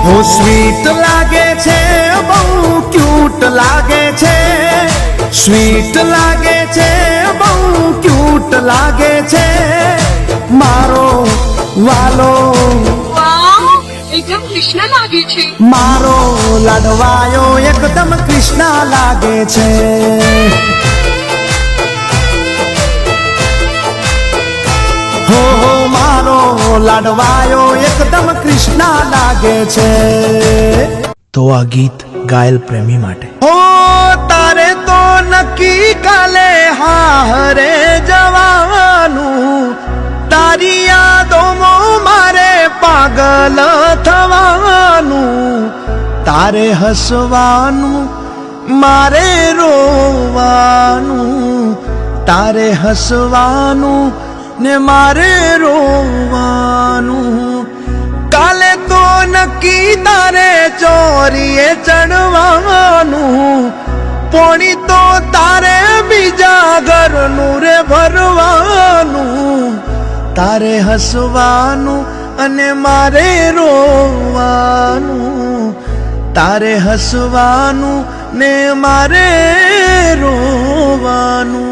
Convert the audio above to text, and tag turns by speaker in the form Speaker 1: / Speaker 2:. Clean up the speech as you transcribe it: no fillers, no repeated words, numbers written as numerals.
Speaker 1: हो स्वीट लागे छे बहु क्यूट लागे छे, स्वीट लागे छे बहु क्यूट लागे छे मारो वालो
Speaker 2: एकदम कृष्ण लागे छे,
Speaker 1: मारो लाडवायो एकदम कृष्णा लागे छे। हो मारो लाडवायो एकदम कृष्णा लागे छे।
Speaker 3: तो आ गीत घायल प्रेमी माटे।
Speaker 1: हो तारे तो नक्की काले हारे जवानू, तारी यादों मारे पागल थवानू, तारे हसवानू मारे रोवानू, तारे हसवानू ने मारे रोवानू। काले तो नक्की तारे चोरीए चढ़वानू, पोणी तो तारे बीजा घरनू रे भरवानू, तारे हसवानू अने मारे रोवानू, तारे हसवानू ने मारे रोवानू।